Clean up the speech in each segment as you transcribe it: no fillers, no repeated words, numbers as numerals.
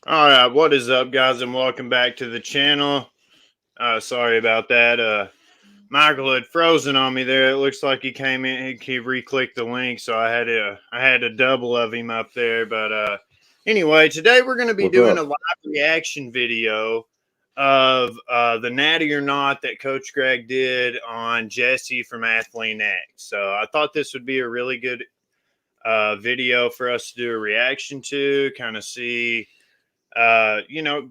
All right, what is up, guys, and welcome back to the channel. Sorry about that. Michael had frozen on me there. It looks like he came in, he re-clicked the link, so I had a double of him up there. But anyway, today we're going to be What's doing a up? live reaction video of the Natty or Not that Coach Greg did on Jesse from Athlean. So I thought this would be a really good video for us to do a reaction to, kind of see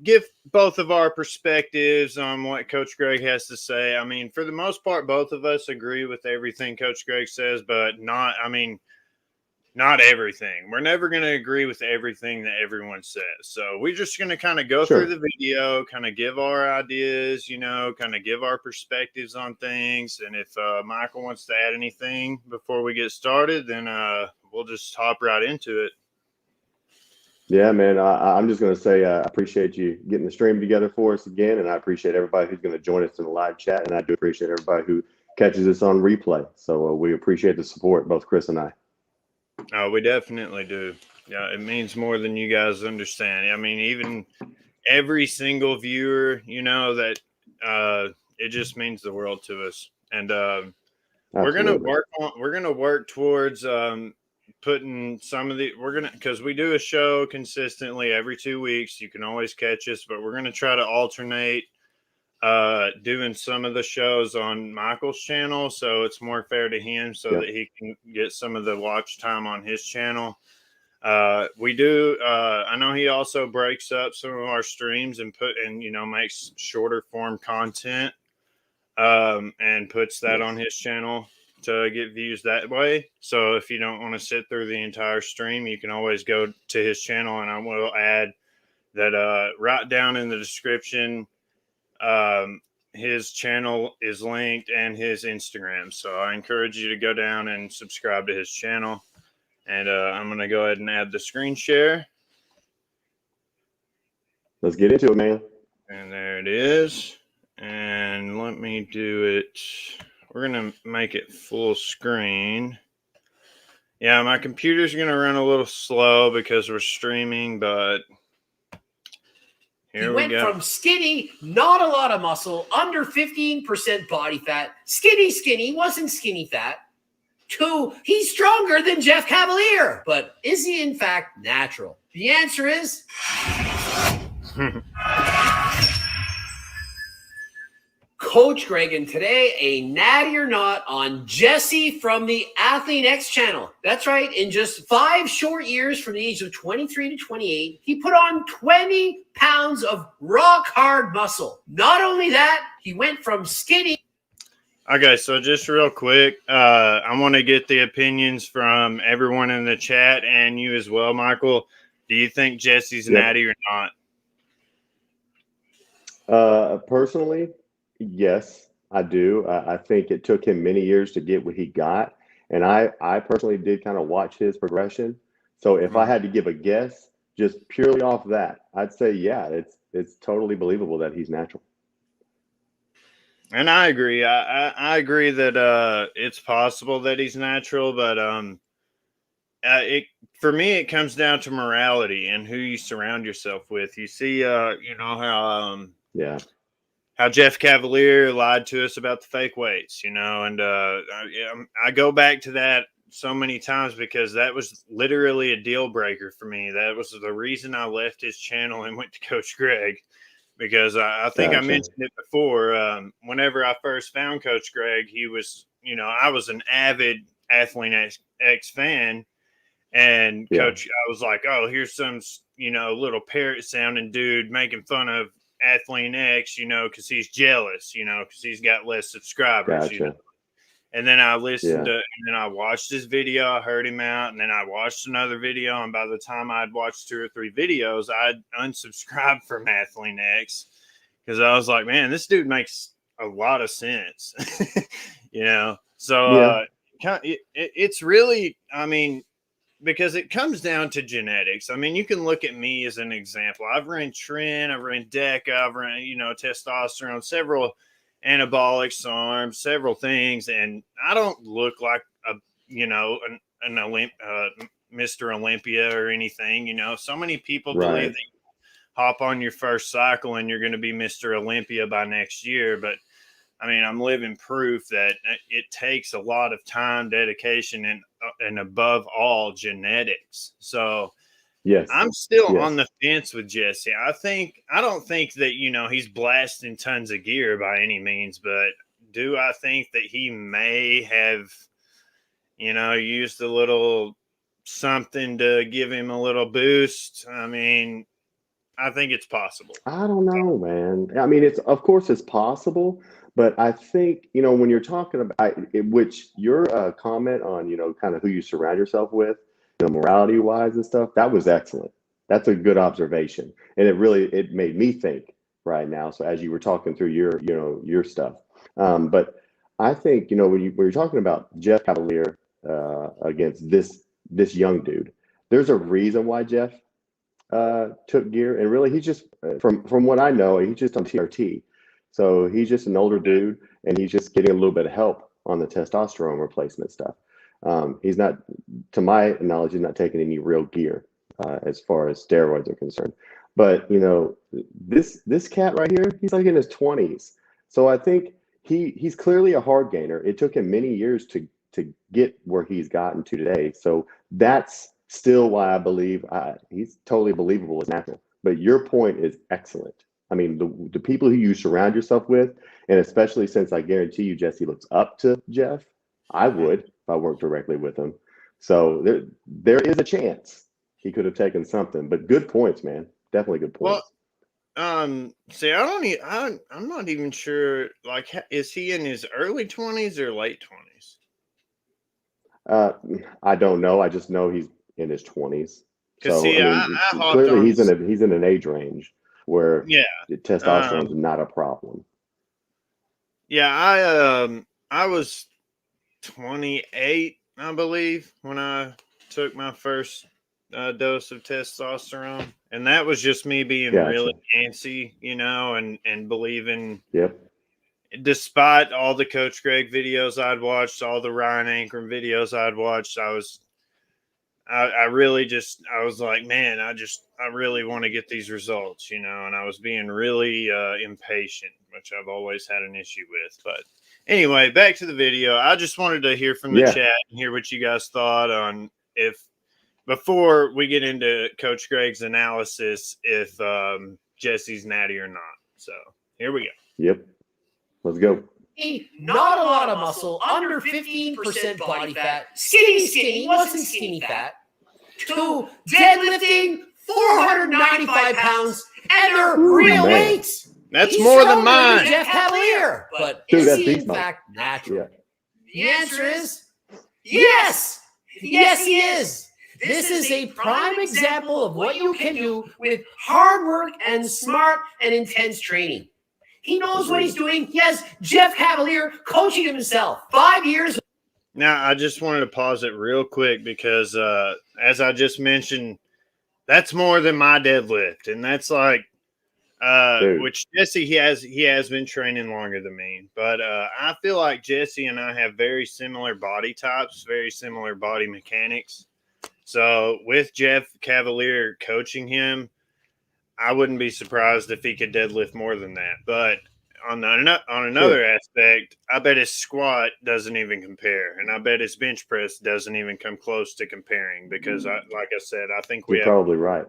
give both of our perspectives on what Coach Greg has to say. I mean, for the most part, both of us agree with everything Coach Greg says, but not everything. We're never going to agree with everything that everyone says. So we're just going to kind of go through Sure. the video, kind of give our ideas, kind of give our perspectives on things. And if Michael wants to add anything before we get started, then we'll just hop right into it. Yeah, man. I'm just going to say I appreciate you getting the stream together for us again, and I appreciate everybody who's going to join us in the live chat, and I do appreciate everybody who catches us on replay. So we appreciate the support, both Chris and I. Oh, we definitely do. Yeah, it means more than you guys understand. I mean, even every single viewer, that it just means the world to us. And Absolutely. we're gonna work towards putting some of because we do a show consistently every 2 weeks. You can always catch us, but we're gonna try to alternate doing some of the shows on Michael's channel, so it's more fair to him, so Yeah. that he can get some of the watch time on his channel. We do I know he also breaks up some of our streams and makes shorter form content, and puts that on his channel to get views that way. So if you don't want to sit through the entire stream, you can always go to his channel, and I will add that right down in the description. His channel is linked, and his Instagram. So I encourage you to go down and subscribe to his channel. And I'm going to go ahead and add the screen share. Let's get into it, man. And there it is. And let me do it. We're going to make it full screen. Yeah, my computer's going to run a little slow because we're streaming, but He went from skinny, not a lot of muscle, under 15% body fat, skinny, wasn't skinny fat, to he's stronger than Jeff Cavalier. But is he in fact natural? The answer is Coach Greg, and today a Natty or Not on Jesse from the Athlean X channel. That's right. In just 5 short years, from the age of 23 to 28, he put on 20 pounds of rock hard muscle. Not only that, he went from skinny. Okay, so just real quick, I want to get the opinions from everyone in the chat and you as well, Michael. Do you think Jesse's natty or not? Personally, yes, I do. I think it took him many years to get what he got. And I personally did kind of watch his progression. So if I had to give a guess, just purely off that, I'd say, yeah, it's totally believable that he's natural. And I agree. I agree that it's possible that he's natural, but for me it comes down to morality and who you surround yourself with. You see, how Jeff Cavalier lied to us about the fake weights, and I go back to that so many times because that was literally a deal breaker for me. That was the reason I left his channel and went to Coach Greg. Because I think I mentioned it before. Whenever I first found Coach Greg, he was, I was an avid Athlean X fan. And Coach, I was like, oh, here's some, little parrot sounding dude making fun of Athlean X, because he's jealous, because he's got less subscribers. And then I listened to, and then I watched his video. I heard him out, and then I watched another video. And by the time I'd watched 2 or 3 videos, I'd unsubscribed from Athlean X because I was like, man, this dude makes a lot of sense, So it's really, because it comes down to genetics. I mean, you can look at me as an example. I've ran Tren, I've ran DECA, I've ran, testosterone, several anabolic SARMs, several things, and I don't look like an Mr. Olympia or anything. So many people believe that hop on your first cycle and you're going to be Mr. Olympia by next year. But I mean, I'm living proof that it takes a lot of time, dedication, and above all, genetics. So Yes, I'm still yes. on the fence with Jesse. I don't think that, he's blasting tons of gear by any means, but do I think that he may have, used a little something to give him a little boost? I mean, I think it's possible. I don't know, man. I mean, of course it's possible, but I think, when you're talking about which your comment on, kind of who you surround yourself with, morality wise and stuff, that was excellent. That's a good observation. And it made me think right now. So as you were talking through your stuff, but I think, when you're talking about Jeff Cavalier against this young dude, there's a reason why Jeff took gear, and really he's just from what I know, he's just on TRT, so he's just an older dude, and he's just getting a little bit of help on the testosterone replacement stuff. He's not, to my knowledge, he's not taking any real gear as far as steroids are concerned. But this cat right here, he's like in his 20s, so I think he's clearly a hard gainer. It took him many years to get where he's gotten to today, so that's still why I believe he's totally believable as natural. But your point is excellent. I mean, the people who you surround yourself with, and especially since I guarantee you Jesse looks up to Jeff, I would if I worked directly with him. So there is a chance he could have taken something. But good points, man. Definitely good points. Well, see, I'm not even sure. Like, is he in his early 20s or late 20s? I don't know. I just know he's in his 20s. So see, I clearly he's in an age range where testosterone is not a problem. Yeah, I was 28, I believe, when I took my first dose of testosterone, and that was just me being really antsy, and believing. Yep. Despite all the Coach Greg videos I'd watched, all the Ryan Ankrum videos I'd watched, I was like, man, I really want to get these results, and I was being really impatient, which I've always had an issue with. But anyway, back to the video. I just wanted to hear from the chat and hear what you guys thought on before we get into Coach Greg's analysis, if Jesse's natty or not. So here we go. Yep. Let's go. Not a lot of muscle, under 15% body fat, skinny, wasn't skinny fat. 2, deadlifting 495 pounds, and they're real weights. That's He's more than mine. Jeff Cavalier, but is he in fact natural? Yeah. The answer is yes. Yes, he is. This is a prime example of what you can do with hard work and smart and intense training. He knows what he's doing. He has Jeff Cavalier coaching himself. 5 years. Now, I just wanted to pause it real quick because, as I just mentioned, that's more than my deadlift, and that's like, which Jesse he has been training longer than me, but I feel like Jesse and I have very similar body types, very similar body mechanics. So with Jeff Cavalier coaching him, I wouldn't be surprised if he could deadlift more than that. But on another aspect, I bet his squat doesn't even compare, and I bet his bench press doesn't even come close to comparing because, like I said, I think you're probably right.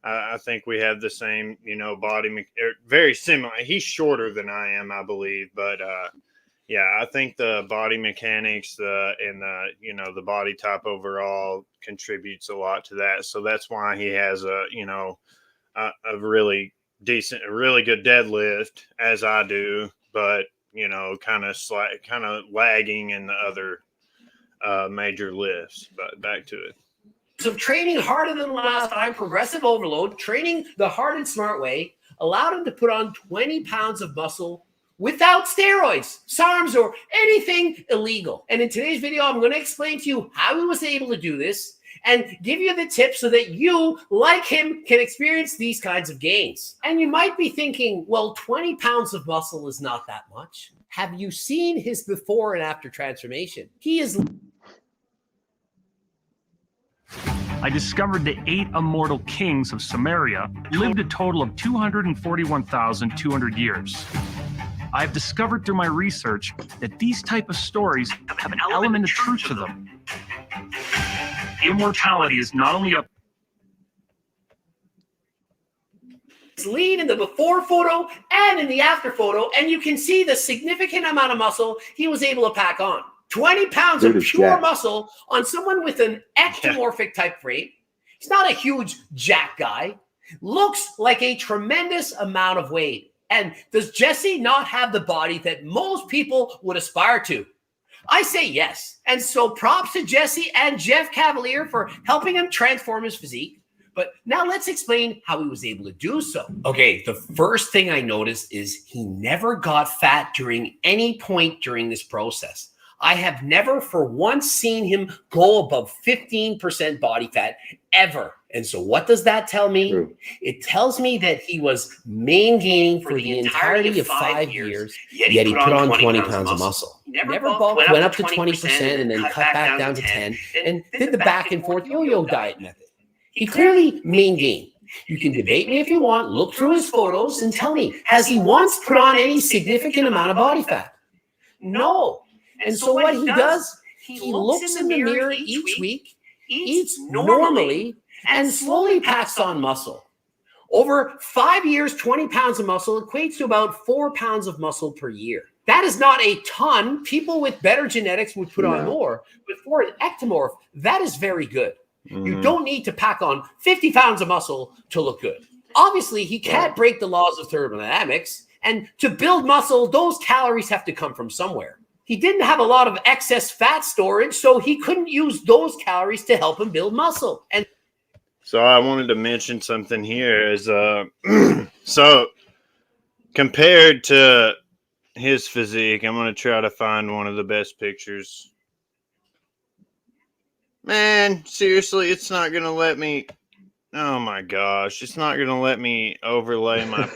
I think we have the same, body, very similar. He's shorter than I am, I believe, but I think the body mechanics and the body type overall contributes a lot to that. So that's why he has a really good deadlift, as I do, but kind of lagging in the other major lifts. But back to it. So training harder than last time, progressive overload, training the hard and smart way, allowed him to put on 20 pounds of muscle without steroids, SARMs, or anything illegal. And in today's video, I'm going to explain to you how he was able to do this and give you the tips so that you, like him, can experience these kinds of gains. And you might be thinking, well, 20 pounds of muscle is not that much. Have you seen his before and after transformation? He is... I discovered the 8 immortal kings of Samaria lived a total of 241,200 years. I've discovered through my research that these type of stories have an element of truth to them. Immortality is not only a lean in the before photo and in the after photo, and you can see the significant amount of muscle he was able to pack on. 20 pounds of pure muscle on someone with an ectomorphic type frame. He's not a huge jack guy. Looks like a tremendous amount of weight. And does Jesse not have the body that most people would aspire to? I say yes. And so props to Jesse and Jeff Cavalier for helping him transform his physique. But now let's explain how he was able to do so. Okay, the first thing I noticed is he never got fat during any point during this process. I have never for once seen him go above 15% body fat ever. And so what does that tell me? True. It tells me that he was main gaining for the entirety of 5 years, yet he put on 20 pounds of muscle. Never bulked, went up to 20% and then cut back down to 10 and did the back and forth yo-yo diet method. He clearly main gained. You can debate me if you want, look through his photos and tell me, has he once put on any significant amount of body fat? No. And so what he does, he looks in the mirror each week, eats normally, and slowly packs on muscle. Over 5 years, 20 pounds of muscle equates to about 4 pounds of muscle per year. That is not a ton. People with better genetics would put on more. But for an ectomorph, that is very good. You don't need to pack on 50 pounds of muscle to look good. Obviously, he can't break the laws of thermodynamics. And to build muscle, those calories have to come from somewhere. He didn't have a lot of excess fat storage, so he couldn't use those calories to help him build muscle. And so I wanted to mention something here is so compared to his physique, I'm going to try to find one of the best pictures. Man, seriously, it's not going to let me. Oh my gosh, it's not going to let me overlay my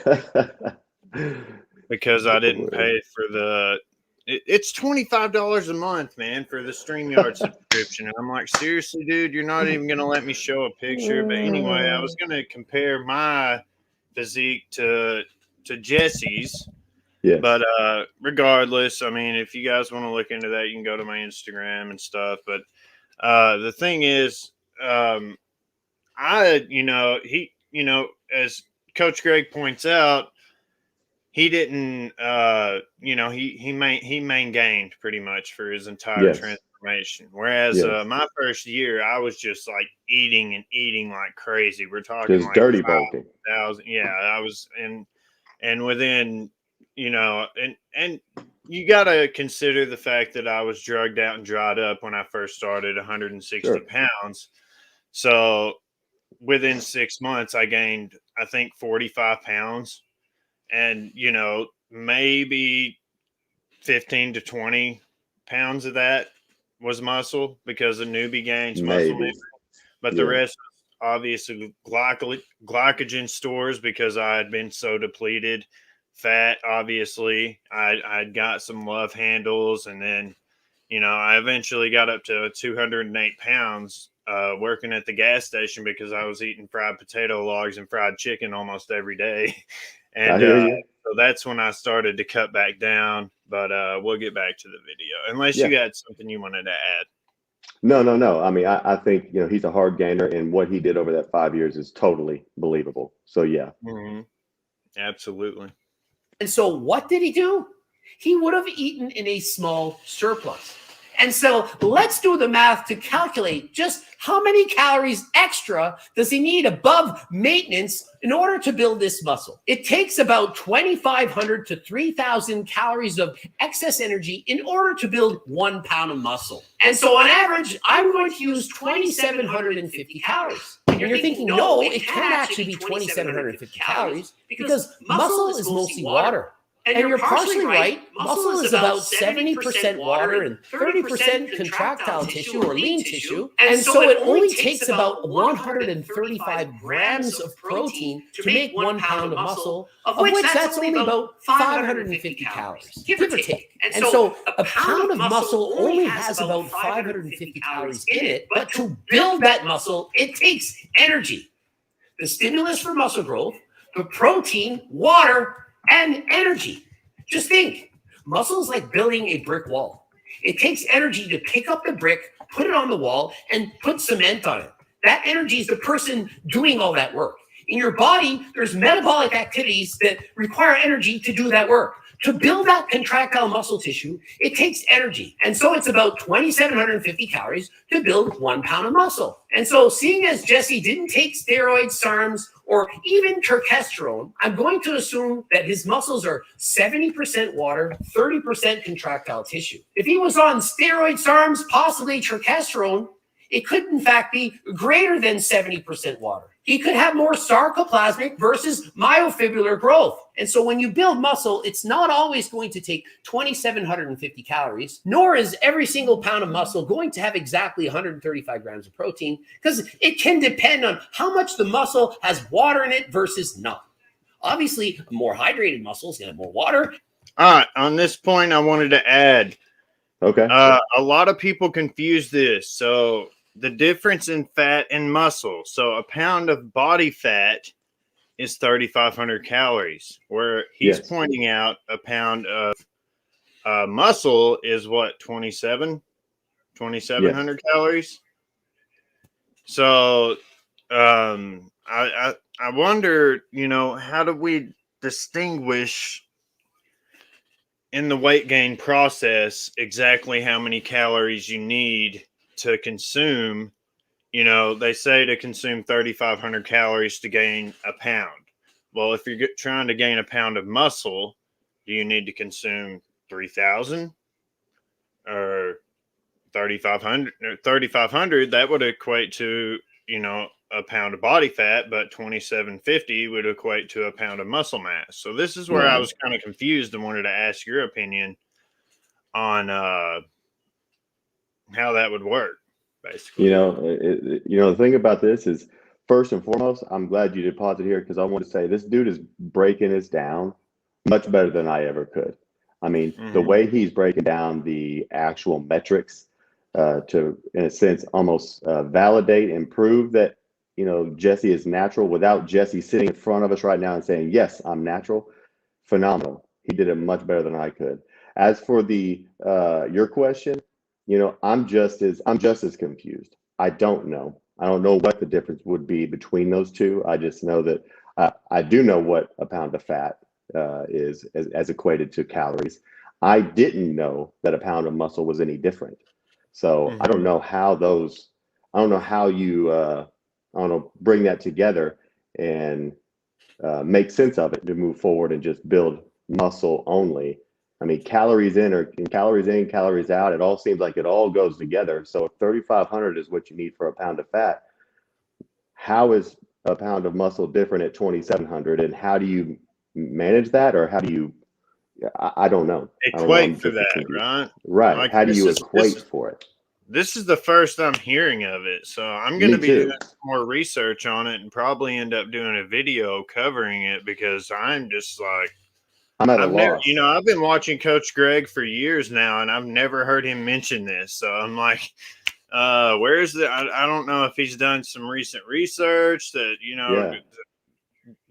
because I didn't pay for the. It's $25 a month, man, for the StreamYard subscription. And I'm like, seriously, dude, you're not even going to let me show a picture. But anyway, I was going to compare my physique to Jesse's. Yeah. But regardless, I mean, if you guys want to look into that, you can go to my Instagram and stuff. But the thing is, as Coach Greg points out, he didn't, he main gained pretty much for his entire transformation. Whereas my first year, I was just like eating like crazy. We're talking just like dirty bulking. Yeah, I was and within, and you got to consider the fact that I was drugged out and dried up when I first started, 160 pounds. So within 6 months, I gained, I think, 45 pounds. And, maybe 15 to 20 pounds of that was muscle because a newbie gains muscle memory. But the rest was obviously glycogen stores because I had been so depleted. Fat, obviously. I'd got some love handles. And then, I eventually got up to 208 pounds working at the gas station because I was eating fried potato logs and fried chicken almost every day. And so that's when I started to cut back down, but we'll get back to the video unless you had something you wanted to add. No. I mean, I think, he's a hard gainer and what he did over that 5 years is totally believable. So, yeah. Mm-hmm. Absolutely. And so what did he do? He would have eaten in a small surplus. And so let's do the math to calculate just how many calories extra does he need above maintenance in order to build this muscle. It takes about 2,500 to 3,000 calories of excess energy in order to build 1 pound of muscle. And so on average, I'm going to use 2,750 calories. And you're thinking, no, it can't actually be 2,750 calories because muscle is mostly water. And you're partially right. Muscle is about 70% water and 30% contractile tissue or lean tissue. And so it only takes about 135 grams of protein to make 1 pound of muscle, of which that's only about 550 calories, give or take. And so a pound of muscle only has about 550 calories in it, but to build that muscle, it takes energy. The stimulus for muscle growth, the protein, water, and energy. Just think, muscle is like building a brick wall. It takes energy to pick up the brick, put it on the wall, and put cement on it. That energy is the person doing all that work. In your body, there's metabolic activities that require energy to do that work. To build that contractile muscle tissue, it takes energy. And so it's about 2,750 calories to build 1 pound of muscle. And so seeing as Jesse didn't take steroids, SARMs, or even testosterone, I'm going to assume that his muscles are 70% water, 30% contractile tissue. If he was on steroids, SARMs, possibly testosterone, it could in fact be greater than 70% water. He could have more sarcoplasmic versus myofibrillar growth. And so when you build muscle, it's not always going to take 2,750 calories, nor is every single pound of muscle going to have exactly 135 grams of protein, because it can depend on how much the muscle has water in it versus not. Obviously, a more hydrated muscle is going to have more water. All right, on this point, I wanted to add, Okay. a lot of people confuse this. So the difference in fat and muscle. So a pound of body fat is 3,500 calories, where he's pointing out a pound of muscle is what, 2,700 calories. So I wonder, how do we distinguish in the weight gain process exactly how many calories you need to consume? They say to consume 3,500 calories to gain a pound. Well, if you're trying to gain a pound of muscle, do you need to consume 3,000 or 3,500? 3,500, that would equate to, a pound of body fat, but 2,750 would equate to a pound of muscle mass. So this is where I was kind of confused and wanted to ask your opinion on how that would work, basically. The thing about this is, first and foremost, I'm glad you did pause it here, because I want to say this dude is breaking this down much better than I ever could. I mean, the way he's breaking down the actual metrics to, in a sense, almost validate and prove that, Jesse is natural without Jesse sitting in front of us right now and saying, yes, I'm natural. Phenomenal. He did it much better than I could. As for the your question, I'm just as confused. I don't know. I don't know what the difference would be between those two. I just know that I do know what a pound of fat is as equated to calories. I didn't know that a pound of muscle was any different. So I don't know how you bring that together and make sense of it to move forward and just build muscle only. I mean, calories in, calories out, it all seems like it all goes together. So if 3,500 is what you need for a pound of fat, how is a pound of muscle different at 2,700? And how do you manage that? Or how do you, I don't know. Equate for that, right? Right. Like, how do you equate for it? This is the first I'm hearing of it. So I'm going to be doing more research on it and probably end up doing a video covering it, because I'm just like, I'm at a loss. I've been watching Coach Greg for years now, and I've never heard him mention this. So I'm like, where's the? I don't know if he's done some recent research that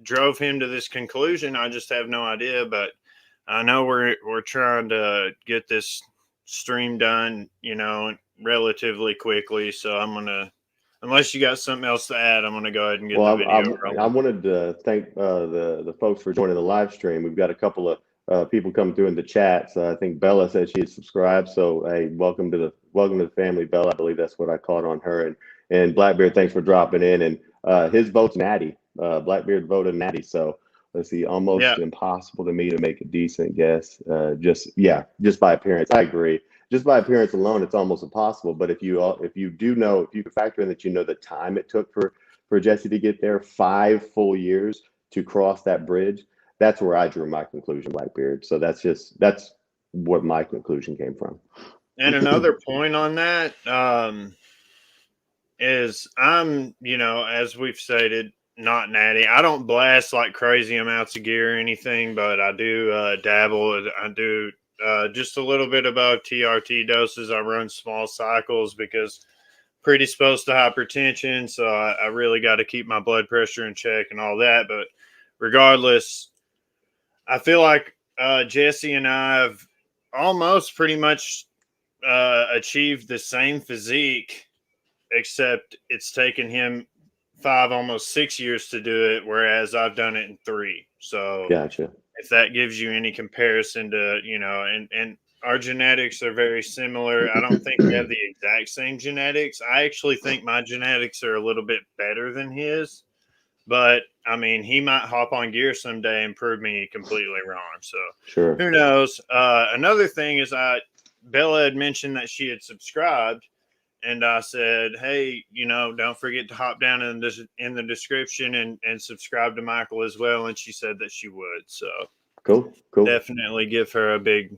drove him to this conclusion. I just have no idea. But I know we're trying to get this stream done, relatively quickly. So I'm gonna. Unless you got something else to add, I'm going to go ahead and get the video rolling. I wanted to thank the folks for joining the live stream. We've got a couple of people coming through in the chat. So I think Bella said she had subscribed. So hey, welcome to the family, Bella. I believe that's what I called on her. And Blackbeard, thanks for dropping in. And his vote's Natty. Blackbeard voted Natty. So let's see, almost impossible to me to make a decent guess. Just by appearance, I agree. Just by appearance alone, it's almost impossible. But if you can factor in that, the time it took for Jesse to get there, 5 full years to cross that bridge, that's where I drew my conclusion, Blackbeard. So that's what my conclusion came from. And another point on that is I'm, as we've stated, not natty. I don't blast like crazy amounts of gear or anything, but I do dabble. I do just a little bit above TRT doses. I run small cycles because predisposed to hypertension, so I really got to keep my blood pressure in check and all that. But regardless, I feel like Jesse and I have almost pretty much achieved the same physique, except it's taken him 5, almost 6 years to do it, whereas I've done it in 3. So Gotcha. if that gives you any comparison to, and our genetics are very similar. I don't think we have the exact same genetics. I actually think my genetics are a little bit better than his, but I mean, he might hop on gear someday and prove me completely wrong. So Sure. who knows? Another thing is Bella had mentioned that she had subscribed, and I said, hey, don't forget to hop down in the description and subscribe to Michael as well. And she said that she would. So Cool. definitely give her a big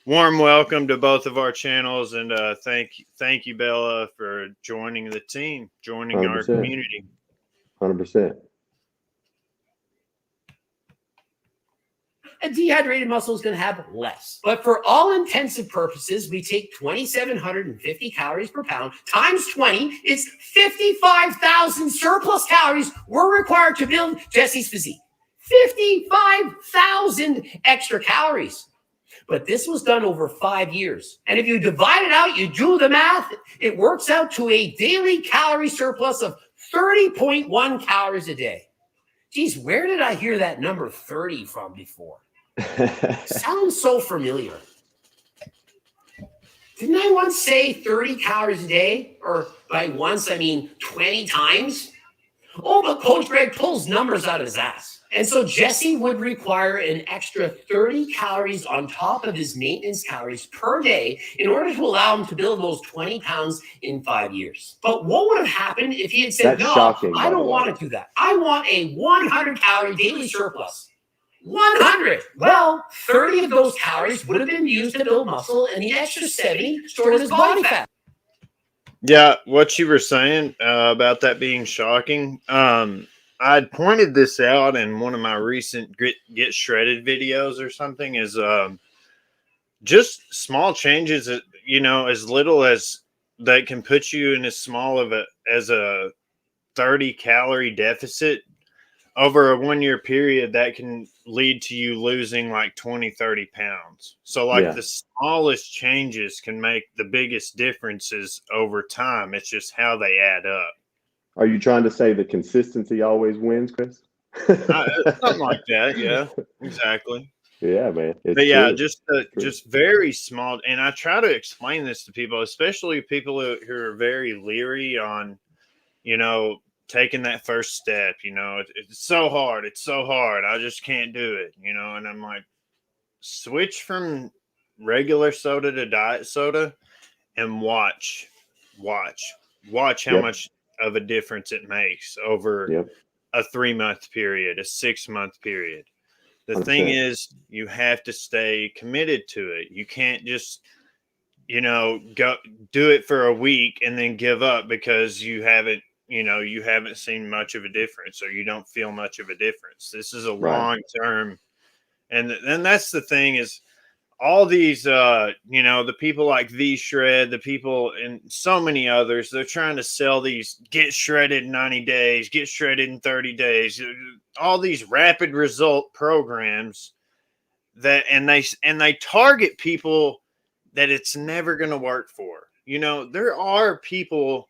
warm welcome to both of our channels. And thank you, Bella, for joining the team, joining 100%. our community. 100%. A dehydrated muscle is going to have less. But for all intensive purposes, we take 2,750 calories per pound times 20. It's 55,000 surplus calories we're required to build Jesse's physique. 55,000 extra calories. But this was done over 5 years. And if you divide it out, you do the math, it works out to a daily calorie surplus of 30.1 calories a day. Geez, where did I hear that number 30 from before? Sounds so familiar. Didn't I once say 30 calories a day? Or by once, I mean 20 times? Oh, but Coach Greg pulls numbers out of his ass. And so Jesse would require an extra 30 calories on top of his maintenance calories per day in order to allow him to build those 20 pounds in 5 years. But what would have happened if he had said, That's no, shocking, I don't want to do that. I want a 100 calorie daily surplus. 100. Well, 30 of those calories would have been used to build muscle, and the extra 70 stored as body fat. Yeah, what you were saying about that being shocking, I'd pointed this out in one of my recent Get Shredded videos or something, is just small changes, as little as that can put you in as small of a 30 calorie deficit over a 1 year period that can lead to you losing like 20, 30 pounds. So like the smallest changes can make the biggest differences over time. It's just how they add up. Are you trying to say that consistency always wins, Chris? Something like that. Yeah, exactly. Yeah, man. But yeah, just very small. And I try to explain this to people, especially people who are very leery on, taking that first step. It's so hard. It's so hard. I just can't do it, and I'm like, switch from regular soda to diet soda and watch how much of a difference it makes over a 3-month period, a 6-month period. The 100%. Thing is, you have to stay committed to it. You can't just, go do it for a week and then give up because you haven't seen much of a difference, or you don't feel much of a difference. This is a long term. And then that's the thing is, all these, the people like V-Shred, the people and so many others, they're trying to sell these get shredded in 90 days, get shredded in 30 days, all these rapid result programs and they target people that it's never going to work for. There are people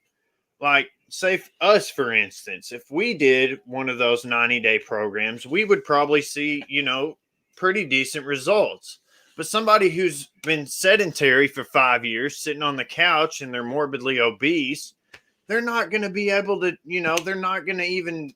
like, say us, for instance, if we did one of those 90-day programs, we would probably see, pretty decent results. But somebody who's been sedentary for 5 years, sitting on the couch, and they're morbidly obese, they're not going to be able to, they're not going to even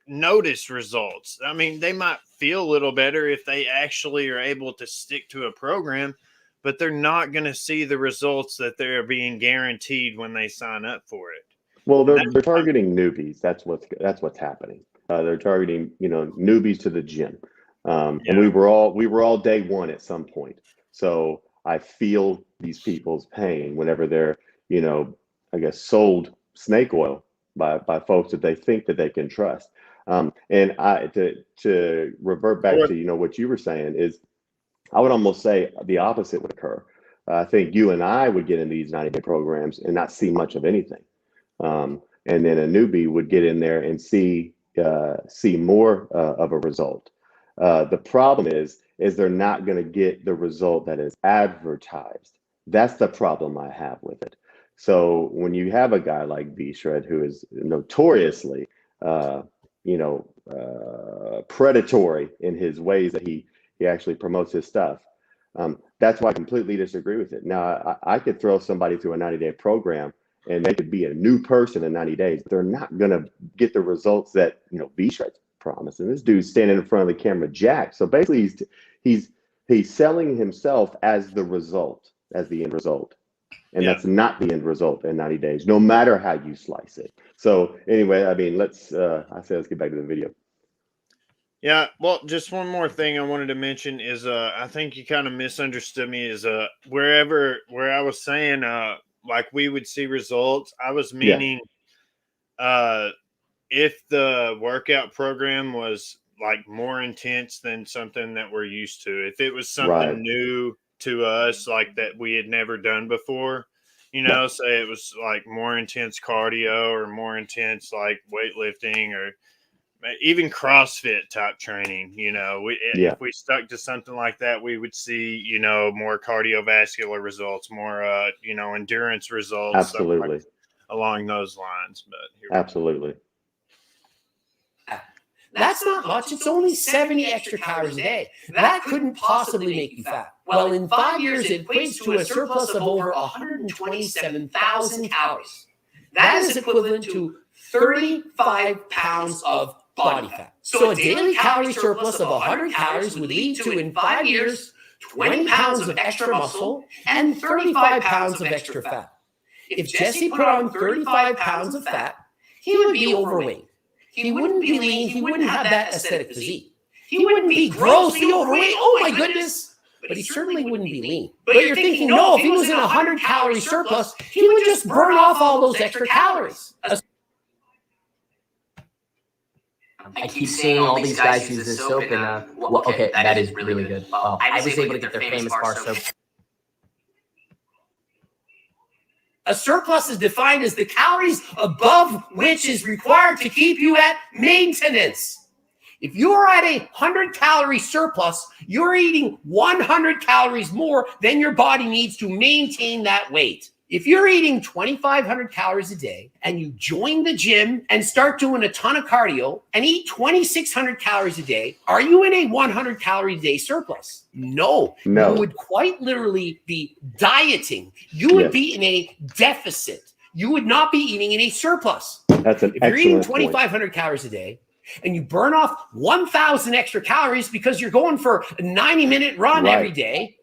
notice results. I mean, they might feel a little better if they actually are able to stick to a program, but they're not going to see the results that they're being guaranteed when they sign up for it. Well, they're targeting newbies. That's what's happening. They're targeting, newbies to the gym. And we were all day one at some point. So I feel these people's pain whenever they're, I guess, sold snake oil by folks that they think that they can trust. And to revert back to, what you were saying is, I would almost say the opposite would occur. I think you and I would get in these 90-day programs and not see much of anything. And then a newbie would get in there and see more of a result. The problem is they're not going to get the result that is advertised. That's the problem I have with it. So when you have a guy like B-Shred, who is notoriously, predatory in his ways that he actually promotes his stuff, that's why I completely disagree with it. Now, I could throw somebody through a 90-day program and they could be a new person in 90 days. They're not going to get the results that, B-Shred's promised. And this dude's standing in front of the camera jacked. So basically he's selling himself as the result, as the end result. And that's not the end result in 90 days, no matter how you slice it. So anyway, I mean, let's get back to the video. Yeah, well, just one more thing I wanted to mention is I think you kind of misunderstood me is where I was saying like we would see results, I was meaning if the workout program was like more intense than something that we're used to, if it was something new to us, like that we had never done before, say it was like more intense cardio or more intense like weightlifting or even CrossFit type training, if we stuck to something like that, we would see, more cardiovascular results, more, endurance results. Absolutely. Along those lines. But absolutely. That's not much. It's only 70 extra calories a day. That couldn't possibly make you fat. Well, in 5 years, it equates to a surplus of over 127,000 calories. That is equivalent to 35 pounds of body fat. So a daily calorie surplus of 100 calories would lead to, in 5 years, 20 pounds of extra muscle and 35 pounds of extra fat. If Jesse put on 35 pounds of fat, he would be overweight. He wouldn't be lean. He wouldn't have that aesthetic physique. He wouldn't be grossly overweight. Oh my goodness. But he certainly wouldn't be lean. But you're thinking, no, if he was in a 100-calorie surplus, he would just burn off all those extra calories. I keep seeing all these guys use this soap, and okay, that is really good. I was able to get their famous bar soap. A surplus is defined as the calories above which is required to keep you at maintenance. If you are at a 100-calorie surplus, you're eating 100 calories more than your body needs to maintain that weight. If you're eating 2,500 calories a day and you join the gym and start doing a ton of cardio and eat 2,600 calories a day, are you in a 100-calorie a day surplus? No. You would quite literally be dieting. You would be in a deficit. You would not be eating in a surplus. That's an excellent point. If you're eating 2,500 calories a day and you burn off 1,000 extra calories because you're going for a 90-minute run every day,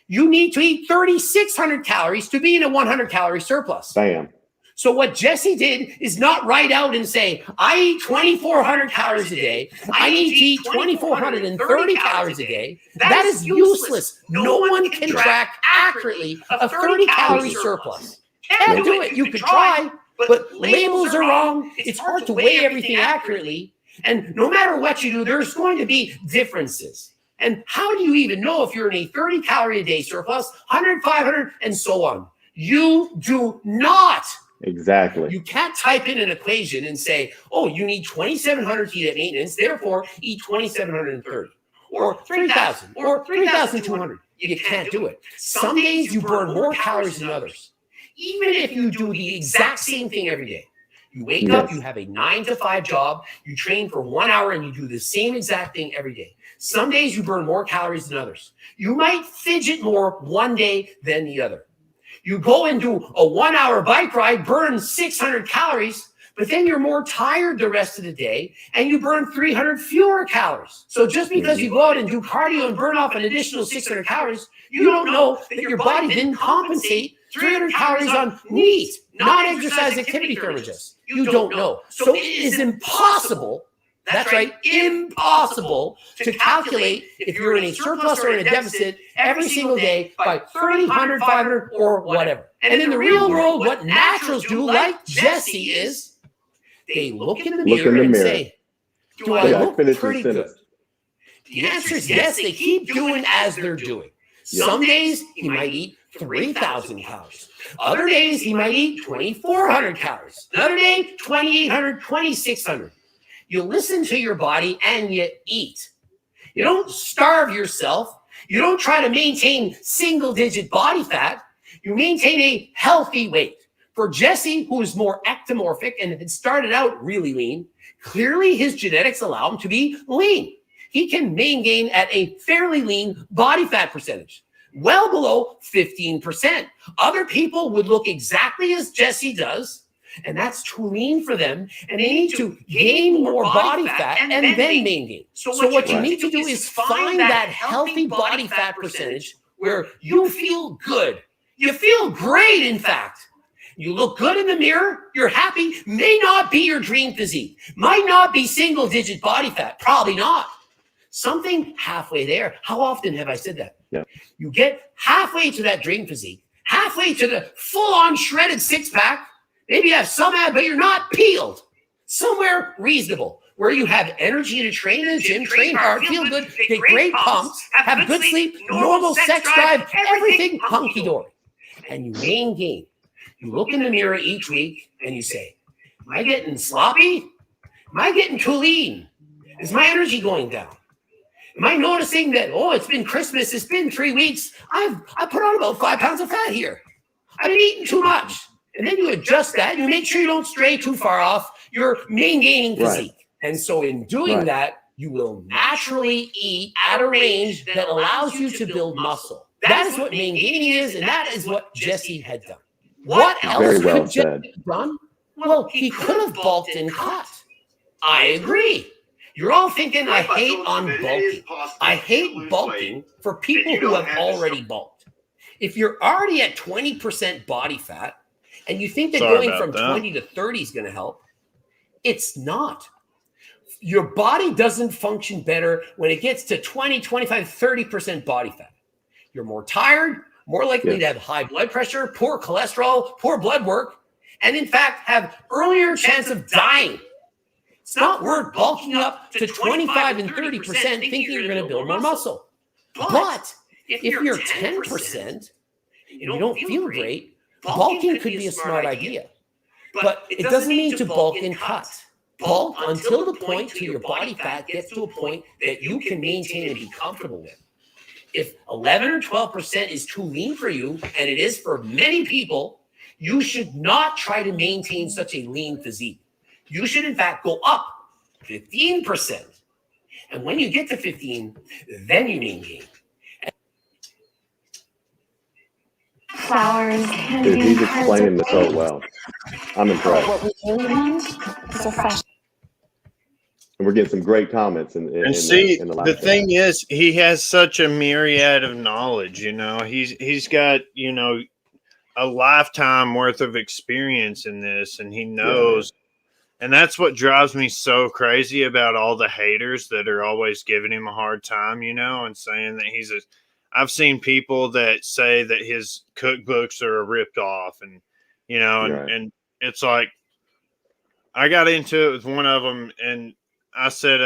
you need to eat 3,600 calories to be in a 100-calorie surplus. Bam. So what Jesse did is not write out and say, I eat 2,400 calories a day. I need to eat 2,430 calories a day. That is useless. No one can track accurately a 30-calorie surplus. Can't do it. You could try, but labels are wrong. It's hard to weigh everything accurately. And no matter what you do, there's going to be differences. And how do you even know if you're in a 30-calorie a day surplus, 100, 500, and so on? You do not. Exactly. You can't type in an equation and say, oh, you need 2,700 to eat at maintenance, therefore eat 2,730, or 3,000, or 3,200. You can't do it. Some days you burn more calories than others, even if you do the exact same thing every day. You wake up, you have a 9-to-5 job, you train for 1 hour, and you do the same exact thing every day. Some days you burn more calories than others. You might fidget more one day than the other. You go and do a 1-hour bike ride, burn 600 calories, but then you're more tired the rest of the day and you burn 300 fewer calories. So just because you go out and do cardio and burn off an additional 600 calories, you don't know that your body didn't compensate 300 calories on NEAT, non-exercise activity thermogens. You don't know. So it is impossible That's right, impossible to calculate if you're in a surplus or in a deficit every single day by 30, 100, 500, or whatever. And in the real world, what naturals do, like Jesse, is they look in the mirror and say, do I look pretty good? The answer is yes, they keep doing as they're doing. Some days he might eat 3,000 calories. Other days he might eat 2,400 calories. Another day, 2,800, 2,600. You listen to your body and you eat. You don't starve yourself. You don't try to maintain single-digit body fat. You maintain a healthy weight. For Jesse, who is more ectomorphic and had started out really lean, clearly his genetics allow him to be lean. He can maintain at a fairly lean body fat percentage, well below 15%. Other people would look exactly as Jesse does, and that's too lean for them, and they need to gain more body fat and then maintain. So what you need to do is find that healthy body fat percentage where you feel good. You feel great, in fact. You look good in the mirror, you're happy, may not be your dream physique, might not be single-digit body fat, probably not. Something halfway there. How often have I said that? Yeah. You get halfway to that dream physique, halfway to the full-on shredded six-pack. Maybe you have some ab, but you're not peeled. Somewhere reasonable, where you have energy to train in the gym, train hard, feel good, get great pumps, have good sleep, normal sex drive, everything hunky-dory. And you maintain. You look in the mirror each week and you say, am I getting sloppy? Am I getting too lean? Is my energy going down? Am I noticing that, oh, it's been Christmas, it's been 3 weeks, I put on about 5 pounds of fat here. I've been eating too much. And then you adjust that and you make sure you don't stray too far off your maintaining physique. Right. And so in doing that, you will naturally eat at a range that allows you to build muscle. That is what maintaining is, and that is what Jesse had done. What else could Jesse have done? Well, he could have bulked and cut. I agree. You're all thinking, I hate on bulking. I hate bulking for people who have already bulked. If you're already at 20% body fat and you think that going from 20 to 30 is going to help, it's not. Your body doesn't function better when it gets to 20, 25, 30% body fat. You're more tired, more likely to have high blood pressure, poor cholesterol, poor blood work, and in fact have earlier chance of dying. It's not worth bulking up to 25 and 30% thinking you're going to build more muscle. But if you're 10% and you don't feel great, bulking could be a smart idea. But it doesn't mean to bulk and cut. Bulk until the point till your body fat gets to a point that you can maintain and be comfortable with. If 11 or 12% is too lean for you, and it is for many people, you should not try to maintain such a lean physique. You should, in fact, go up 15%. And when you get to 15, then you maintain. Flowers. Dude, he's explaining this so well. I'm impressed. What we really want is a fresh. And we're getting some great comments in the the thing is, he has such a myriad of knowledge. You know, he's got, you know, a lifetime worth of experience in this, and he knows. And that's what drives me so crazy about all the haters that are always giving him a hard time, you know, and saying that I've seen people that say that his cookbooks are ripped off, and, you know, and it's like, I got into it with one of them, and I said,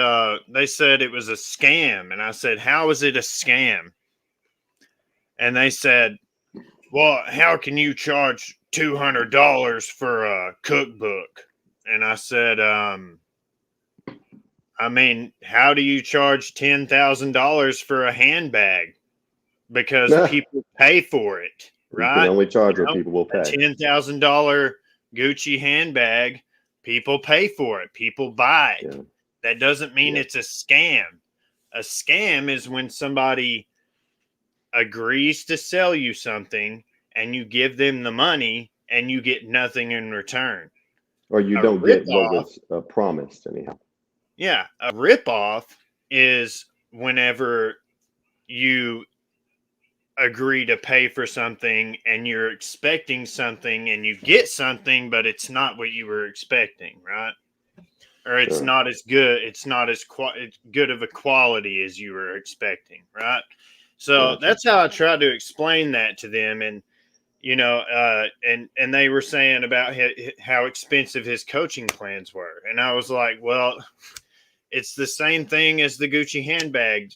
they said it was a scam. And I said, how is it a scam? And they said, well, how can you charge $200 for a cookbook? And I said, I mean, how do you charge $10,000 for a handbag? Because people pay for it, right? You can only charge what people will pay. A $10,000 Gucci handbag, people pay for it. People buy it. Yeah. That doesn't mean it's a scam. A scam is when somebody agrees to sell you something and you give them the money and you get nothing in return. Or you don't get what was promised anyhow. Yeah. A ripoff is whenever you agree to pay for something and you're expecting something and you get something, but it's not what you were expecting, right? or it's Sure. not as good. It's not as good of a quality as you were expecting, right? So Gotcha. that's how I try to explain that to them, and and they were saying about how expensive his coaching plans were, and I was like, well, it's the same thing as the Gucci handbag,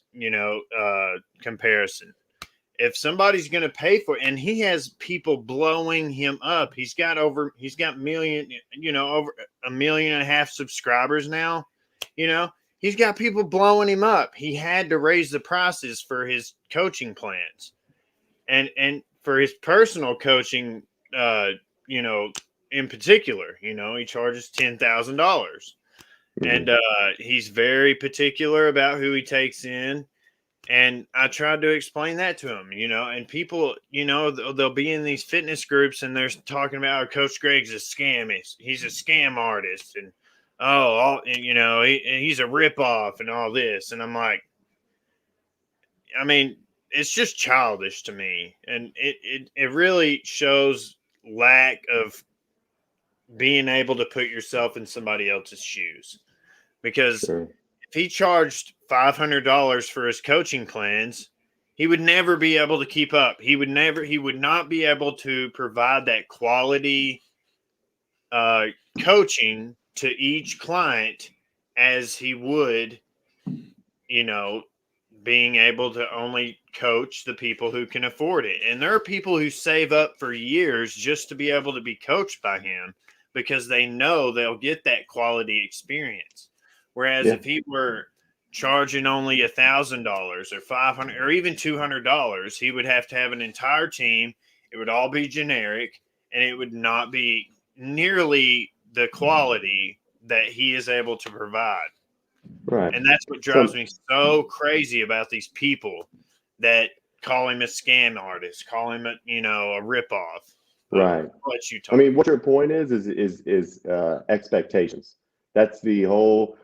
comparison. If somebody's going to pay for it, and he has people blowing him up, he's got over 1.5 million subscribers now. He's got people blowing him up. He had to raise the prices for his coaching plans, and for his personal coaching, in particular, he charges $10,000, and he's very particular about who he takes in. And I tried to explain that to him, and people, they'll be in these fitness groups and they're talking about, oh, Coach Greg's a scam. He's a scam artist. And, he's a ripoff and all this. And I'm like, I mean, it's just childish to me. And it really shows lack of being able to put yourself in somebody else's shoes. Because Sure. if he charged $500 for his coaching plans, he would never be able to keep up. He would not be able to provide that quality coaching to each client as he would, being able to only coach the people who can afford it. And there are people who save up for years just to be able to be coached by him because they know they'll get that quality experience. Whereas if he were charging only $1,000 or $500 or even $200, he would have to have an entire team. It would all be generic, and it would not be nearly the quality that he is able to provide. Right. And that's what drives me so crazy about these people that call him a scam artist, call him a ripoff. Right. I'll let you talk. I mean, what your point is expectations. That's the whole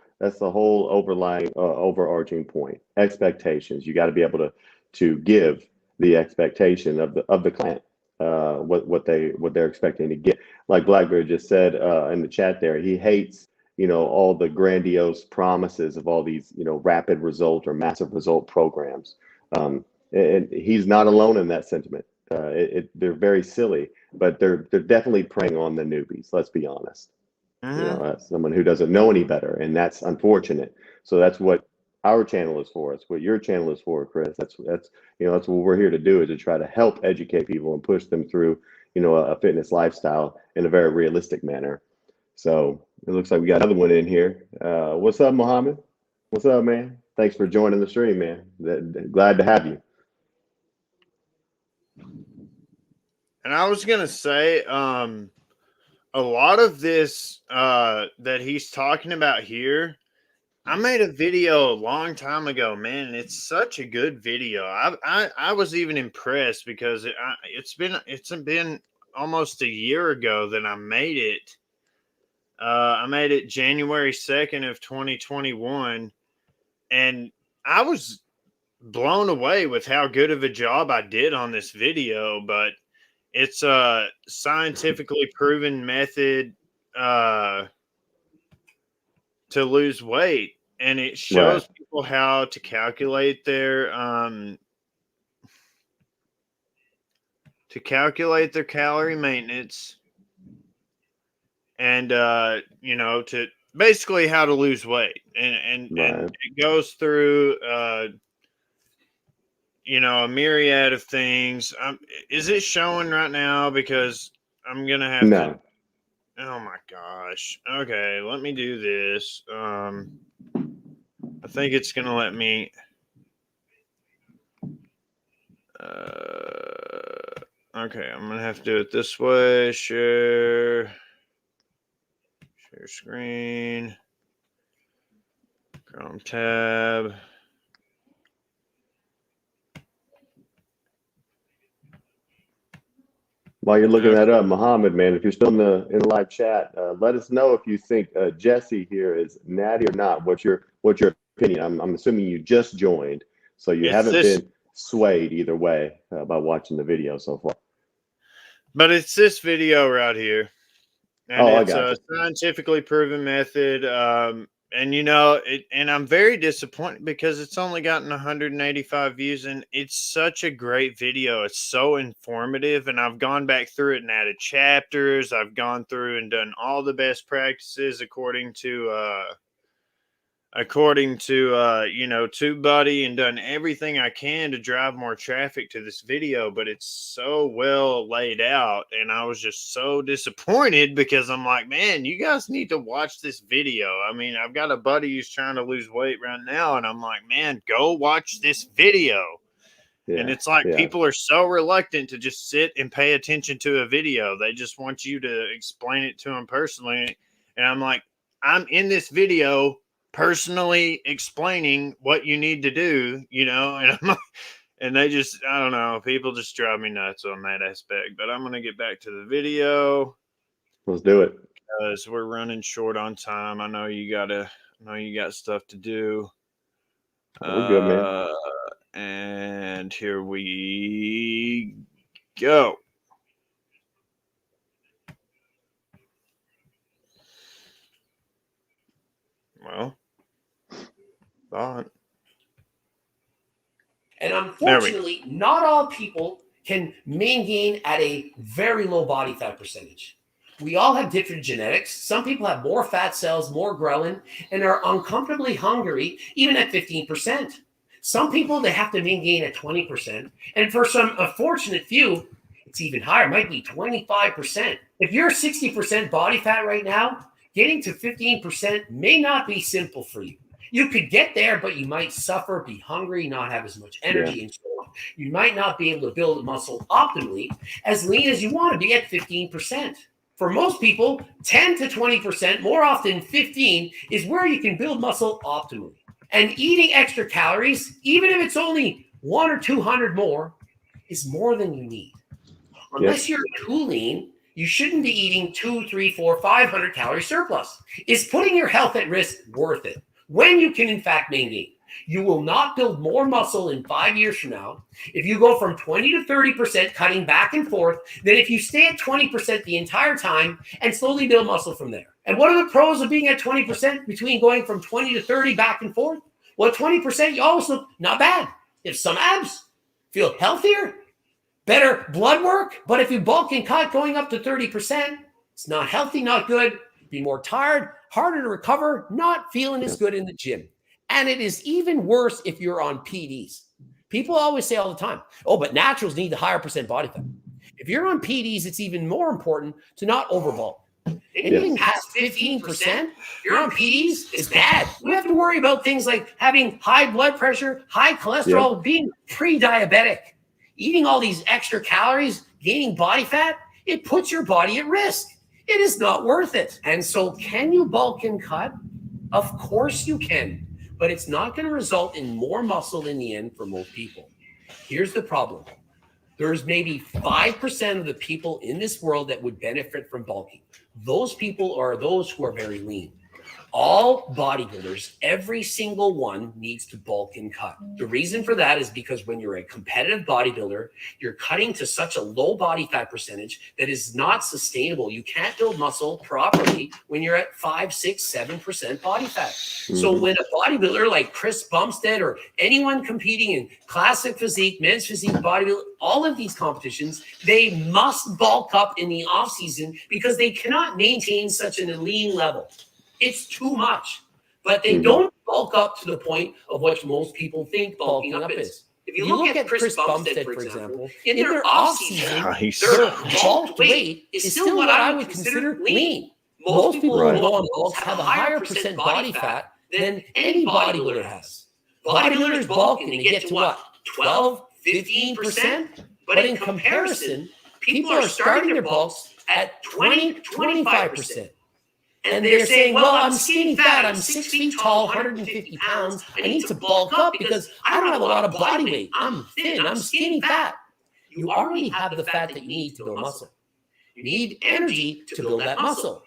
overarching point. Expectations. You got to be able to give the expectation of the client, what they're expecting to get. Like Blackbeard just said in the chat there, he hates all the grandiose promises of all these rapid result or massive result programs. And he's not alone in that sentiment. They're very silly, but they're definitely preying on the newbies. Let's be honest. As someone who doesn't know any better, and that's unfortunate. So that's what our channel is for. It's what your channel is for, Chris. That's what we're here to do, is to try to help educate people and push them through a fitness lifestyle in a very realistic manner. So it looks like we got another one in here. What's up, Muhammad? What's up, man? Thanks for joining the stream, man. Glad to have you. And I was gonna say, a lot of this that he's talking about here, I made a video a long time ago, man, and it's such a good video. I was even impressed because it's been almost a year ago that I made it. I made it January 2nd of 2021, and I was blown away with how good of a job I did on this video. But it's a scientifically proven method to lose weight, and it shows people how to calculate their calorie maintenance, and to basically how to lose weight, and it goes through a myriad of things. Is it showing right now? Because I'm gonna have to. Oh my gosh. Okay, let me do this. I think it's gonna let me. Okay, I'm gonna have to do it this way. Share screen. Chrome tab. While you're looking that up, Muhammad, man, if you're still in the live chat, let us know if you think Jesse here is natty or not. What's your opinion? I'm assuming you just joined, so you haven't been swayed either way by watching the video so far. But it's this video right here. And I it's got a scientifically proven method. And and I'm very disappointed because it's only gotten 185 views, and it's such a great video. It's so informative, and I've gone back through it and added chapters. I've gone through and done all the best practices according to TubeBuddy, and done everything I can to drive more traffic to this video, but it's so well laid out. And I was just so disappointed because I'm like, man, you guys need to watch this video. I mean, I've got a buddy who's trying to lose weight right now, and I'm like, man, go watch this video. And it's like people are so reluctant to just sit and pay attention to a video. They just want you to explain it to them personally. And I'm like, I'm in this video personally explaining what you need to do, and they just, I don't know, people just drive me nuts on that aspect. But I'm going to get back to the video. Let's do it. Because we're running short on time. I know you got stuff to do. We're good, man. And here we go. Well, thought. And unfortunately, not all people can maintain at a very low body fat percentage. We all have different genetics. Some people have more fat cells, more ghrelin, and are uncomfortably hungry even at 15%. Some people, they have to maintain at 20%. And for some unfortunate few, it's even higher. It might be 25%. If you're 60% body fat right now, getting to 15% may not be simple for you. You could get there, but you might suffer, be hungry, not have as much energy, and so on. You might not be able to build muscle optimally as lean as you want to be at 15%. For most people, 10 to 20%, more often 15, is where you can build muscle optimally. And eating extra calories, even if it's only 100 or 200 more, is more than you need. Unless you're too lean, you shouldn't be eating 200, 300, 400, 500 calorie surplus. Is putting your health at risk worth it? When you can, in fact, maintain. You will not build more muscle in 5 years from now if you go from 20 to 30% cutting back and forth than if you stay at 20% the entire time and slowly build muscle from there. And what are the pros of being at 20% between going from 20 to 30 back and forth? Well, 20%, you always look not bad. You have some abs, feel healthier, better blood work. But if you bulk and cut going up to 30%, it's not healthy, not good. Be more tired, harder to recover, not feeling as good in the gym. And it is even worse if you're on PDs. People always say all the time, oh, but naturals need the higher percent body fat. If you're on PDs, it's even more important to not overbulk. Anything past 15%, you're on PDs, is bad. We have to worry about things like having high blood pressure, high cholesterol, being pre-diabetic. Eating all these extra calories, gaining body fat, it puts your body at risk. It is not worth it. And so can you bulk and cut? Of course you can, but it's not going to result in more muscle in the end for most people. Here's the problem. There's maybe 5% of the people in this world that would benefit from bulking. Those people are those who are very lean. All bodybuilders, every single one needs to bulk and cut. The reason for that is because when you're a competitive bodybuilder, you're cutting to such a low body fat percentage that is not sustainable. You can't build muscle properly when you're at 5, 6, 7% body fat. So when a bodybuilder like Chris Bumstead or anyone competing in classic physique, men's physique, bodybuilding, all of these competitions, they must bulk up in the off season because they cannot maintain such an lean level. It's too much, but they don't bulk up to the point of what most people think bulking up is. If you look at Chris Bumstead, for example, in their off-season, their bulked weight is still what I would consider lean. Most people who go on bulks have a higher percent body fat than any bodybuilder has. Bodybuilders bulk and they get to what, 12, 15%? But in comparison, people are starting their bulks at 20, 25%. And they're saying, well, I'm skinny fat. I'm 6 feet tall, 150 pounds. I need to bulk up because I don't have a lot of body weight. I'm thin. I'm skinny fat. You already have the fat that you need to build muscle. You need energy to build that muscle.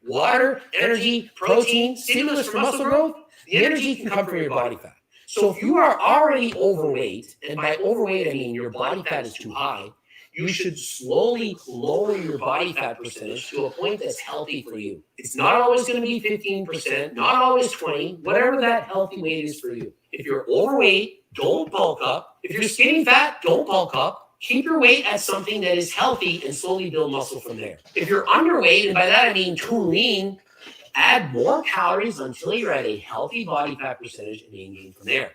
Water, energy, protein, stimulus for muscle growth. The energy can come from your body fat. So if you are already overweight, and by overweight, I mean your body fat is too high, you should slowly lower your body fat percentage to a point that's healthy for you. It's not always going to be 15%, not always 20, whatever that healthy weight is for you. If you're overweight, don't bulk up. If you're skinny fat, don't bulk up. Keep your weight at something that is healthy and slowly build muscle from there. If you're underweight, and by that I mean too lean, add more calories until you're at a healthy body fat percentage and gain from there.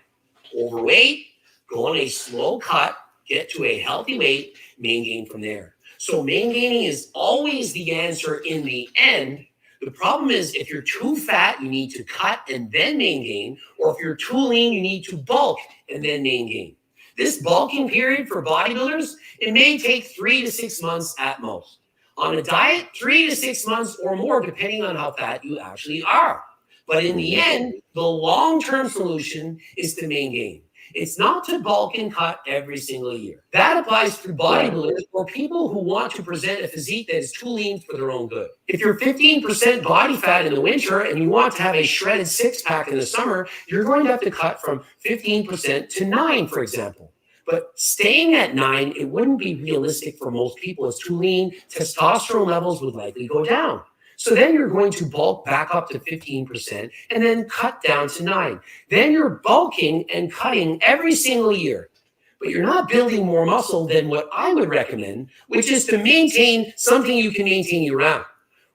Overweight, go on a slow cut, get to a healthy weight, gain from there. So maintaining is always the answer in the end. The problem is if you're too fat, you need to cut and then gain, or if you're too lean, you need to bulk and then gain. This bulking period for bodybuilders, it may take 3 to 6 months at most. On a diet, 3 to 6 months or more, depending on how fat you actually are. But in the end, the long-term solution is to gain. It's not to bulk and cut every single year. That applies to bodybuilders or people who want to present a physique that is too lean for their own good. If you're 15% body fat in the winter and you want to have a shredded six-pack in the summer, you're going to have to cut from 15% to 9, for example. But staying at 9, it wouldn't be realistic for most people. It's too lean. Testosterone levels would likely go down. So then you're going to bulk back up to 15% and then cut down to 9. Then you're bulking and cutting every single year. But you're not building more muscle than what I would recommend, which is to maintain something you can maintain year-round.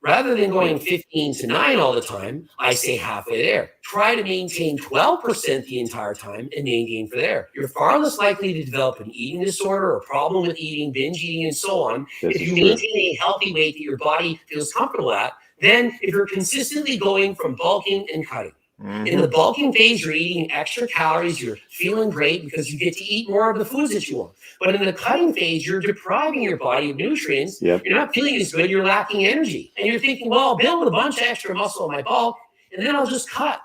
Rather than going 15 to 9 all the time, I say halfway there. Try to maintain 12% the entire time and gain for there. You're far less likely to develop an eating disorder or problem with eating, binge eating, and so on if you maintain a healthy weight that your body feels comfortable at, than if you're consistently going from bulking and cutting. In the bulking phase, you're eating extra calories, you're feeling great because you get to eat more of the foods that you want. But in the cutting phase, you're depriving your body of nutrients. You're not feeling as good, you're lacking energy. And you're thinking, well, I'll build a bunch of extra muscle in my bulk, and then I'll just cut.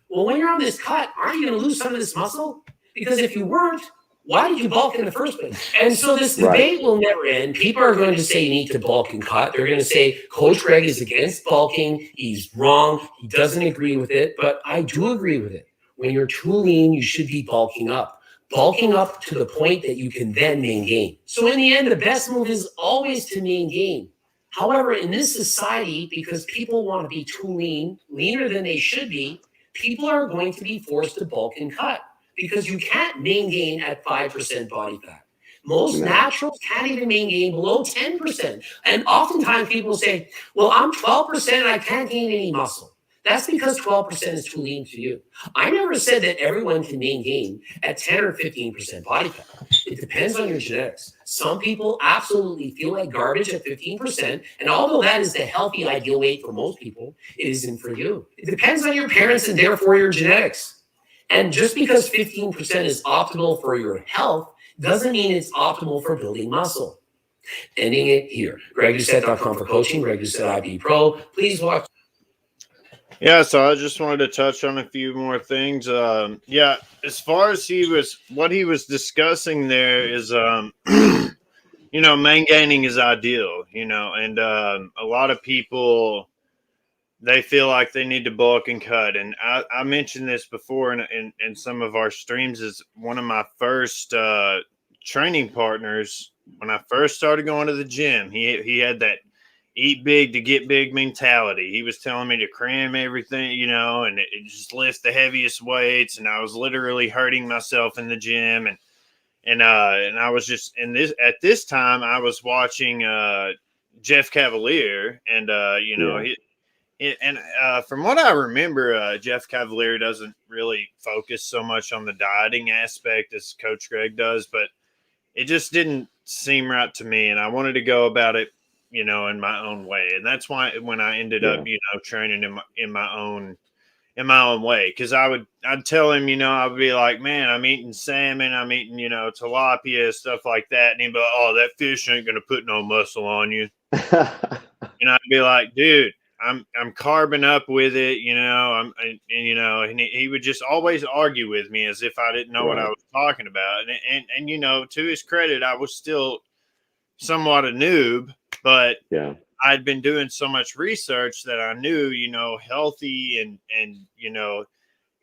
Well, when you're on this cut, aren't you going to lose some of this muscle? Because if you weren't, why did you bulk in the first place? And so this debate will never end. People are going to say you need to bulk and cut. They're going to say Coach Greg is against bulking. He's wrong. He doesn't agree with it. But I do agree with it. When you're too lean, you should be bulking up. Bulking up to the point that you can then gain. So in the end, the best move is always to gain. However, in this society, because people want to be too lean, leaner than they should be, people are going to be forced to bulk and cut. Because you can't gain at 5% body fat. Most naturals can't even gain below 10%. And oftentimes people say, well, I'm 12% and I can't gain any muscle. That's because 12% is too lean for you. I never said that everyone can gain at 10 or 15% body fat. It depends on your genetics. Some people absolutely feel like garbage at 15%. And although that is the healthy ideal weight for most people, it isn't for you. It depends on your parents and therefore your genetics. And just because 15% is optimal for your health doesn't mean it's optimal for building muscle. Ending it here. GregDoucette.com for coaching. Greg Doucette IB Pro. Please watch. Yeah, so I just wanted to touch on a few more things. As far as what he was discussing there is, maintaining is ideal, and a lot of people, they feel like they need to bulk and cut. And I mentioned this before in some of our streams. Is one of my first training partners when I first started going to the gym. He had that eat big to get big mentality. He was telling me to cram everything, and it just lift the heaviest weights. And I was literally hurting myself in the gym. And I was just at this time I was watching Jeff Cavalier, and from what I remember, Jeff Cavalier doesn't really focus so much on the dieting aspect as Coach Greg does, but it just didn't seem right to me. And I wanted to go about it, in my own way. And that's why when I ended up, training in my own way, because I'd tell him, I would be like, man, I'm eating salmon, I'm eating, tilapia, stuff like that. And he'd be like, oh, that fish ain't going to put no muscle on you. And I'd be like, dude, I'm carbing up with it, and he would just always argue with me as if I didn't know what I was talking about. And to his credit, I was still somewhat a noob, but I'd been doing so much research that I knew, healthy and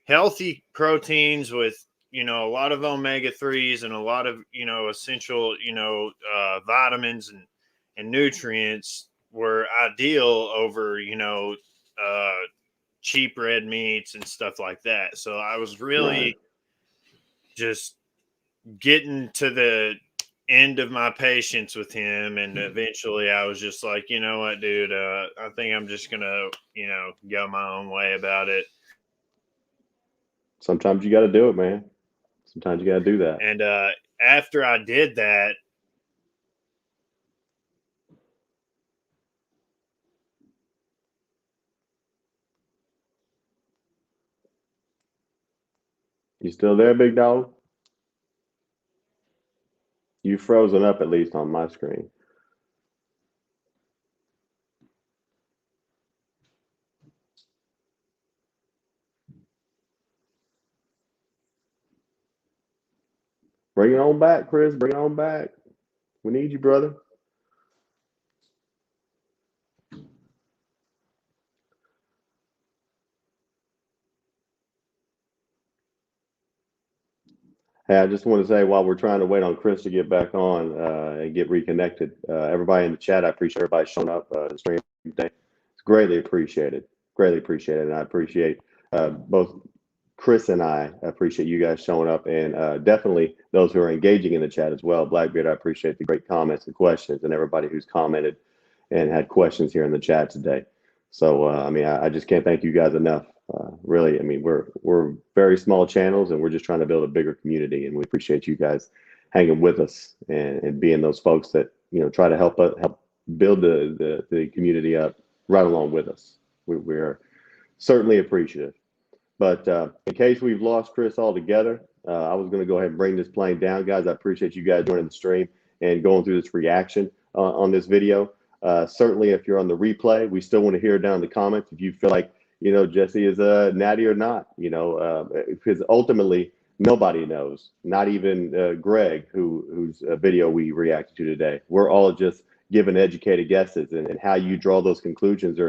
healthy proteins with you know, a lot of omega-3s and a lot of, you know, essential, you know, vitamins and nutrients were ideal over, you know, cheap red meats and stuff like that. So I was really just getting to the end of my patience with him, and eventually I was just like, you know what, dude, I think I'm just gonna, you know, go my own way about it. Sometimes you got to do it, man. Sometimes you got to do that. And after I did that, You still there, big dog? You frozen up, at least on my screen. Bring it on back, Chris. Bring it on back. We need you, brother. Hey, I just want to say, while we're trying to wait on Chris to get back on and get reconnected, everybody in the chat, I appreciate everybody showing up to the stream today. It's greatly appreciated. Greatly appreciated. And I appreciate both Chris and I appreciate you guys showing up, and definitely those who are engaging in the chat as well. Blackbeard, I appreciate the great comments and questions, and everybody who's commented and had questions here in the chat today. So, I mean, I just can't thank you guys enough. Really, I mean, we're very small channels, and we're just trying to build a bigger community, and we appreciate you guys hanging with us and being those folks that, you know, try to help build the community up right along with us. We're certainly appreciative. But in case we've lost Chris altogether, I was going to go ahead and bring this plane down, guys. I appreciate you guys joining the stream and going through this reaction on this video. Certainly, if you're on the replay, we still want to hear down in the comments if you feel like, you know, Jesse is a natty or not, you know, because ultimately nobody knows, not even Greg, whose video we reacted to today. We're all just giving educated guesses, and how you draw those conclusions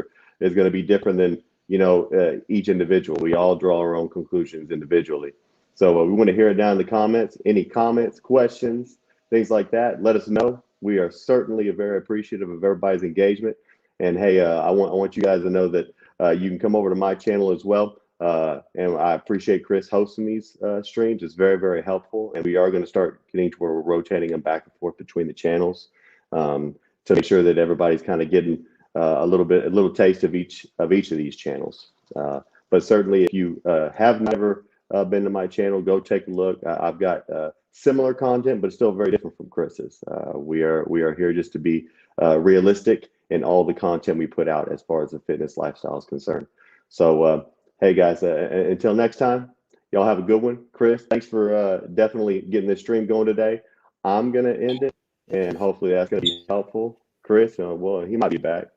is going to be different than, you know, each individual. We all draw our own conclusions individually. So we want to hear it down in the comments. Any comments, questions, things like that, let us know. We are certainly very appreciative of everybody's engagement. And hey, I want you guys to know that you can come over to my channel as well. And I appreciate Chris hosting these streams. It's very, very helpful. And we are going to start getting to where we're rotating them back and forth between the channels to make sure that everybody's kind of getting a little taste of each of these channels. But certainly, if you have never been to my channel, go take a look. I've got similar content, but still very different from Chris's. We are here just to be realistic in all the content we put out as far as the fitness lifestyle is concerned. So, hey guys, until next time, y'all have a good one. Chris, thanks for definitely getting this stream going today. I'm gonna end it, and hopefully that's gonna be helpful. Chris, well, he might be back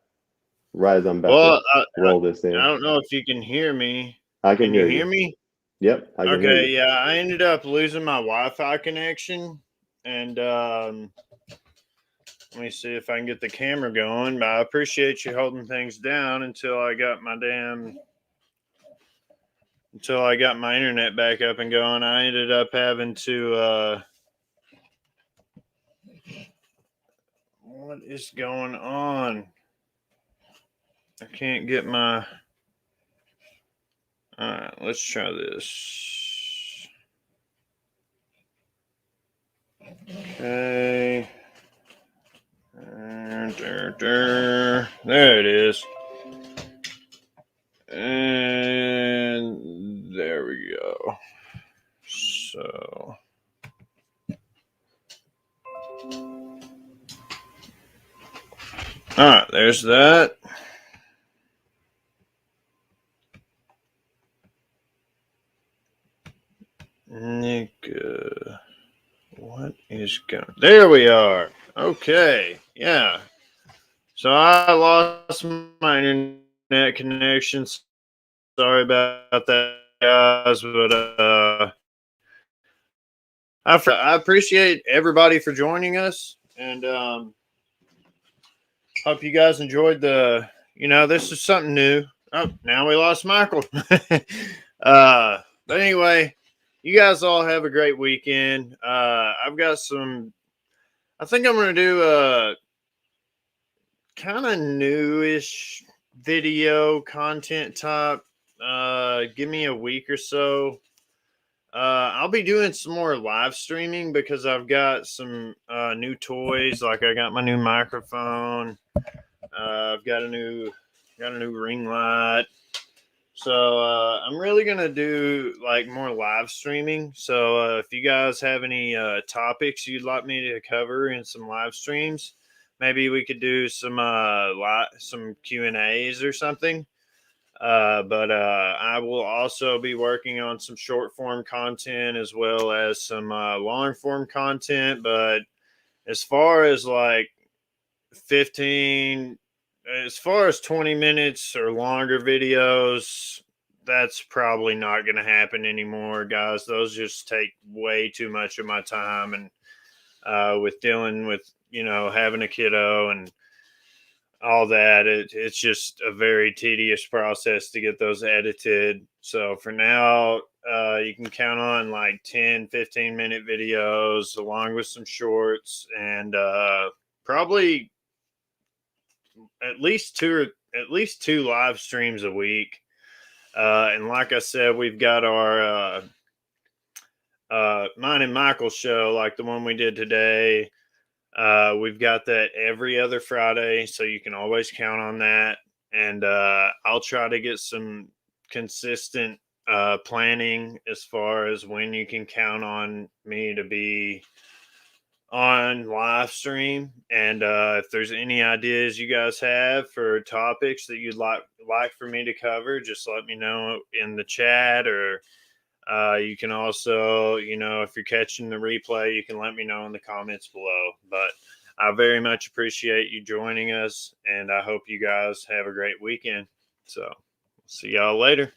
right as I'm about to roll this in. I don't know if you can hear me. I can hear you. Hear me? Yep, I can hear you. Yeah, I ended up losing my Wi-Fi connection, and let me see if I can get the camera going. But I appreciate you holding things down until I got my internet back up and going. I ended up having to what is going on? I can't get my. All right, let's try this. Okay. There it is. And there we go. So. All right, there's that. Nick, what is going? There we are. Okay, yeah. So I lost my internet connection. Sorry about that, guys. But I appreciate everybody for joining us, and hope you guys enjoyed the. You know, this is something new. Oh, now we lost Michael. But anyway. you guys all have a great weekend. I've got some. I think I'm gonna do a kind of newish video content type. Give me a week or so. I'll be doing some more live streaming because I've got some new toys. Like I got my new microphone. I've got a new ring light. So I'm really gonna do like more live streaming. So if you guys have any topics you'd like me to cover in some live streams, maybe we could do some some Q&As or something. But I will also be working on some short form content as well as some long form content. But as far as like 15, as far as 20 minutes or longer videos, that's probably not going to happen anymore, guys. Those just take way too much of my time. And with dealing with, having a kiddo and all that, it's just a very tedious process to get those edited. So for now, you can count on like 10-15 minute videos along with some shorts, and probably at least two live streams a week. And like I said, we've got our mine and Michael's show, like the one we did today. We've got that every other Friday, so you can always count on that. And I'll try to get some consistent planning as far as when you can count on me to be on live stream. And if there's any ideas you guys have for topics that you'd like for me to cover, just let me know in the chat, or you can also, if you're catching the replay, you can let me know in the comments below. But I very much appreciate you joining us, and I hope you guys have a great weekend. So see y'all later.